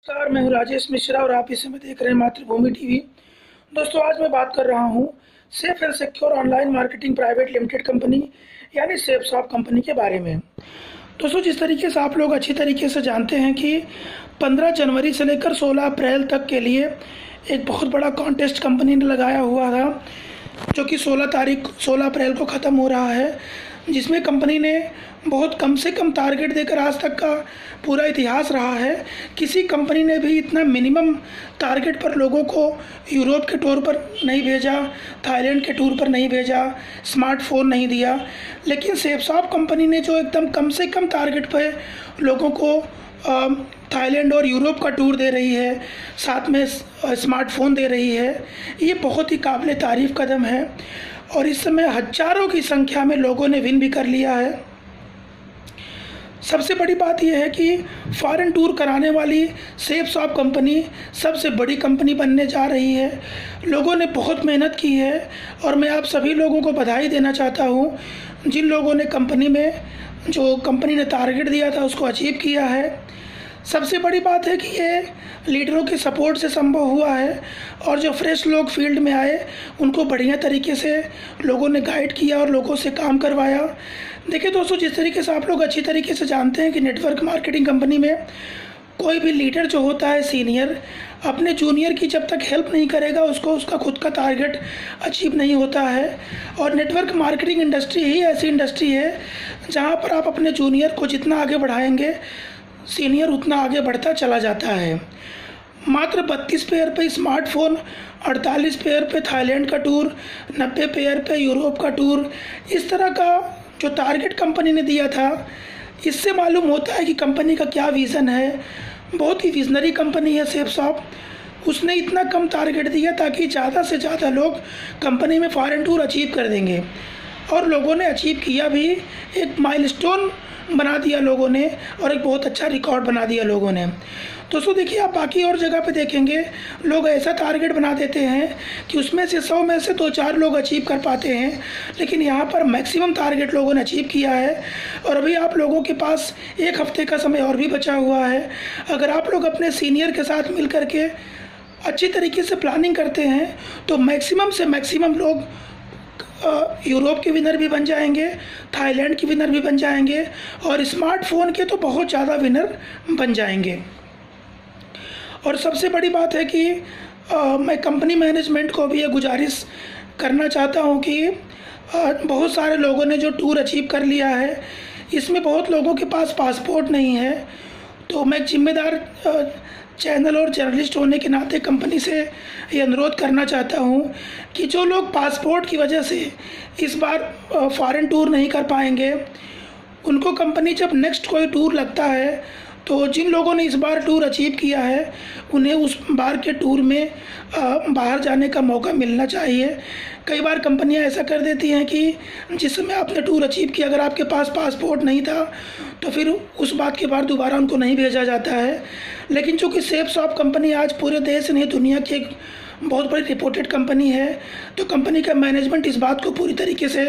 नमस्कार, मैं हूं राजेश मिश्रा और आप इस समय देख रहे हैं मातृभूमि टीवी। दोस्तों, आज मैं बात कर रहा हूं safe and secure online marketing private limited company यानी सेफसॉफ्ट कंपनी के बारे में। दोस्तों, जिस तरीके से आप लोग अच्छी तरीके से जानते हैं कि 15 जनवरी से लेकर 16 अप्रैल तक के लिए एक बहुत बड़ा कॉन्टेस्ट कंपनी ने लगाया हुआ था, जो कि 16 अप्रैल को ख़त्म हो रहा है, जिसमें कंपनी ने बहुत कम से कम टारगेट देकर आज तक का पूरा इतिहास रहा है। किसी कंपनी ने भी इतना मिनिमम टारगेट पर लोगों को यूरोप के टूर पर नहीं भेजा, थाईलैंड के टूर पर नहीं भेजा, स्मार्टफोन नहीं दिया। लेकिन सेफसॉफ्ट कंपनी ने जो एकदम कम से कम टारगेट पर लोगों को थाईलैंड और यूरोप का टूर दे रही है, साथ में स्मार्टफोन दे रही है, ये बहुत ही काबिल तारीफ़ कदम है। और इस समय हज़ारों की संख्या में लोगों ने विन भी कर लिया है। सबसे बड़ी बात यह है कि फॉरेन टूर कराने वाली सेफसॉफ्ट कंपनी सबसे बड़ी कंपनी बनने जा रही है। लोगों ने बहुत मेहनत की है और मैं आप सभी लोगों को बधाई देना चाहता हूँ, जिन लोगों ने कंपनी में जो कंपनी ने टारगेट दिया था उसको अचीव किया है। सबसे बड़ी बात है कि ये लीडरों के सपोर्ट से संभव हुआ है और जो फ्रेश लोग फील्ड में आए उनको बढ़िया तरीके से लोगों ने गाइड किया और लोगों से काम करवाया। देखिए दोस्तों, जिस तरीके से आप लोग अच्छी तरीके से जानते हैं कि नेटवर्क मार्केटिंग कंपनी में कोई भी लीडर जो होता है सीनियर, अपने जूनियर की जब तक हेल्प नहीं करेगा उसको उसका खुद का टारगेट अचीव नहीं होता है। और नेटवर्क मार्केटिंग इंडस्ट्री ही ऐसी इंडस्ट्री है जहाँ पर आप अपने जूनियर को जितना आगे बढ़ाएंगे, सीनियर उतना आगे बढ़ता चला जाता है। मात्र 32 पेयर पे स्मार्टफोन, 48 पेयर पे थाईलैंड का टूर, 90 पेयर पे यूरोप का टूर, इस तरह का जो टारगेट कंपनी ने दिया था, इससे मालूम होता है कि कंपनी का क्या विज़न है। बहुत ही विजनरी कंपनी है सेफसॉफ्ट। उसने इतना कम टारगेट दिया ताकि ज़्यादा से ज़्यादा लोग कंपनी में फॉरेन टूर अचीव कर देंगे, और लोगों ने अचीव किया भी। एक माइलस्टोन बना दिया लोगों ने और एक बहुत अच्छा रिकॉर्ड बना दिया लोगों ने। दोस्तों देखिए, आप बाकी और जगह पे देखेंगे लोग ऐसा टारगेट बना देते हैं कि उसमें से 100 में से 2-4 लोग अचीव कर पाते हैं, लेकिन यहाँ पर मैक्सिमम टारगेट लोगों ने अचीव किया है। और अभी आप लोगों के पास एक हफ्ते का समय और भी बचा हुआ है। अगर आप लोग अपने सीनियर के साथ मिल करके अच्छी तरीके से प्लानिंग करते हैं तो मैक्सिमम से मैक्सिमम लोग यूरोप के विनर भी बन जाएंगे, थाईलैंड के विनर भी बन जाएंगे और स्मार्टफोन के तो बहुत ज़्यादा विनर बन जाएंगे। और सबसे बड़ी बात है कि मैं कंपनी मैनेजमेंट को भी ये गुजारिश करना चाहता हूँ कि बहुत सारे लोगों ने जो टूर अचीव कर लिया है, इसमें बहुत लोगों के पास पासपोर्ट नहीं है। तो मैं जिम्मेदार चैनल और जर्नलिस्ट होने के नाते कंपनी से ये अनुरोध करना चाहता हूँ कि जो लोग पासपोर्ट की वजह से इस बार फॉरेन टूर नहीं कर पाएंगे, उनको कंपनी जब नेक्स्ट कोई टूर लगता है तो जिन लोगों ने इस बार टूर अचीव किया है उन्हें उस बार के टूर में बाहर जाने का मौका मिलना चाहिए। कई बार कंपनियां ऐसा कर देती हैं कि जिस समय आपने टूर अचीव किया, अगर आपके पास पासपोर्ट नहीं था तो फिर उस बात के बाद दोबारा उनको नहीं भेजा जाता है। लेकिन चूँकि सेफसॉफ्ट कंपनी आज पूरे देश नहीं दुनिया की एक बहुत बड़ी रिपोर्टेड कंपनी है, तो कंपनी का मैनेजमेंट इस बात को पूरी तरीके से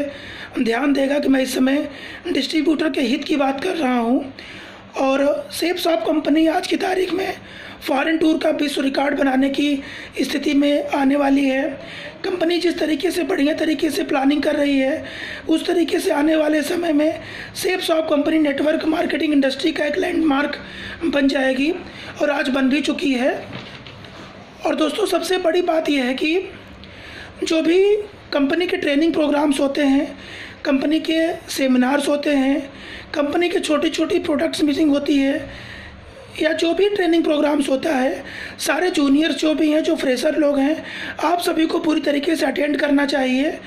ध्यान देगा कि मैं इस समय डिस्ट्रीब्यूटर के हित की बात कर रहा हूँ। और सेफसॉफ्ट कंपनी आज की तारीख में फॉरेन टूर का विश्व रिकॉर्ड बनाने की स्थिति में आने वाली है। कंपनी जिस तरीके से बढ़िया तरीके से प्लानिंग कर रही है, उस तरीके से आने वाले समय में सेफसॉफ्ट कंपनी नेटवर्क मार्केटिंग इंडस्ट्री का एक लैंडमार्क बन जाएगी और आज बन भी चुकी है। और दोस्तों, सबसे बड़ी बात यह है कि जो भी कंपनी के ट्रेनिंग प्रोग्राम्स होते हैं, कंपनी के सेमिनार्स होते हैं, कंपनी के छोटी छोटी प्रोडक्ट्स मीटिंग होती है, या जो भी ट्रेनिंग प्रोग्राम्स होता है, सारे जूनियर्स जो भी हैं, जो फ्रेशर लोग हैं, आप सभी को पूरी तरीके से अटेंड करना चाहिए।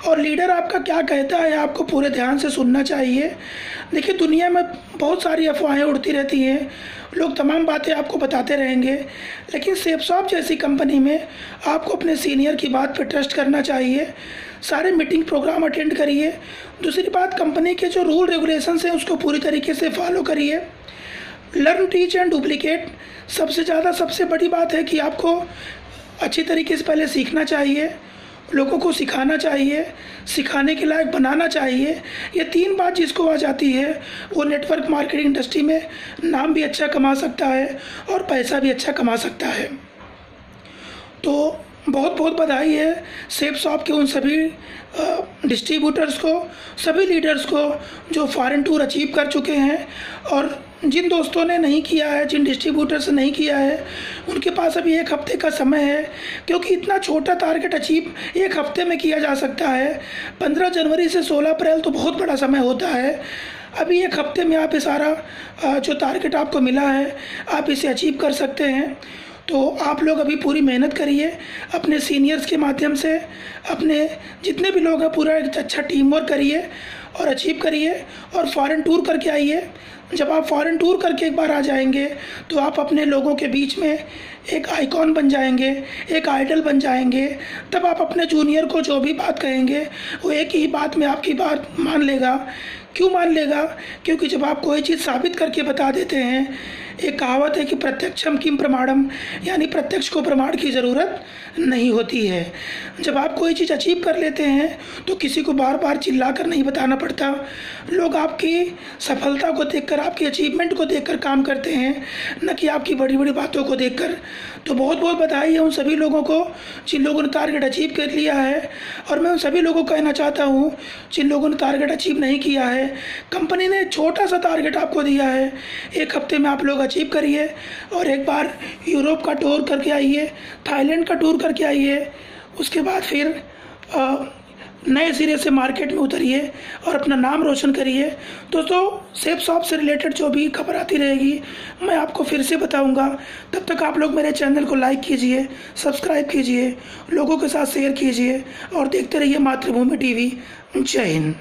और लीडर आपका क्या कहता है आपको पूरे ध्यान से सुनना चाहिए। देखिए, दुनिया में बहुत सारी अफवाहें उड़ती रहती हैं, लोग तमाम बातें आपको बताते रहेंगे, लेकिन सेफसॉफ्ट जैसी कंपनी में आपको अपने सीनियर की बात पर ट्रस्ट करना चाहिए। सारे मीटिंग प्रोग्राम अटेंड करिए। दूसरी बात, कंपनी के जो रूल रेगुलेशंस हैं उसको पूरी तरीके से फॉलो करिए। Learn, teach and duplicate. सबसे ज़्यादा सबसे बड़ी बात है कि आपको अच्छी तरीके से पहले सीखना चाहिए, लोगों को सिखाना चाहिए, सिखाने के लायक बनाना चाहिए। ये 3 बात जिसको आ जाती है वो नेटवर्क मार्केटिंग इंडस्ट्री में नाम भी अच्छा कमा सकता है और पैसा भी अच्छा कमा सकता है। तो बहुत बहुत बधाई है सेफसॉफ्ट के उन सभी डिस्ट्रीब्यूटर्स को, सभी लीडर्स को जो फॉरेन टूर अचीव कर चुके हैं। और जिन दोस्तों ने नहीं किया है, जिन डिस्ट्रीब्यूटर्स ने नहीं किया है, उनके पास अभी 1 हफ्ते का समय है, क्योंकि इतना छोटा टारगेट अचीव 1 हफ्ते में किया जा सकता है। 15 जनवरी से 16 अप्रैल तो बहुत बड़ा समय होता है। अभी 1 हफ्ते में आप ये सारा जो टारगेट आपको मिला है आप इसे अचीव कर सकते हैं। तो आप लोग अभी पूरी मेहनत करिए, अपने सीनियर्स के माध्यम से, अपने जितने भी लोग हैं पूरा एक अच्छा टीम वर्क करिए और अचीव करिए और फॉरेन टूर करके आइए। जब आप फॉरेन टूर करके एक बार आ जाएंगे तो आप अपने लोगों के बीच में एक आइकॉन बन जाएंगे, एक आइडल बन जाएंगे। तब आप अपने जूनियर को जो भी बात कहेंगे वो एक ही बात में आपकी बात मान लेगा। क्यों मान लेगा? क्योंकि जब आप कोई चीज़ साबित करके बता देते हैं, एक कहावत है कि प्रत्यक्षम किम प्रमाणम, यानी प्रत्यक्ष को प्रमाण की ज़रूरत नहीं होती है। जब आप कोई चीज़ अचीव कर लेते हैं तो किसी को बार बार चिल्ला कर नहीं बताना पड़ता। लोग आपकी सफलता को देखकर, आपकी अचीवमेंट को देखकर काम करते हैं, न कि आपकी बड़ी बड़ी बातों को देखकर। तो बहुत बहुत बधाई है उन सभी लोगों को जिन लोगों ने टारगेट अचीव कर लिया है। और मैं उन सभी लोगों को कहना चाहता हूँ जिन लोगों ने टारगेट अचीव नहीं किया है, कंपनी ने छोटा सा टारगेट आपको दिया है, 1 हफ्ते में आप लोग अचीव करिए और एक बार यूरोप का टूर करके आइए, थाईलैंड का टूर करके आइए। उसके बाद फिर नए सिरे से मार्केट में उतरिए और अपना नाम रोशन करिए। दोस्तों, सेफसॉफ्ट से रिलेटेड जो भी खबर आती रहेगी मैं आपको फिर से बताऊंगा। तब तक आप लोग मेरे चैनल को लाइक कीजिए, सब्सक्राइब कीजिए, लोगों के साथ शेयर कीजिए और देखते रहिए मातृभूमि टीवी। जय हिंद।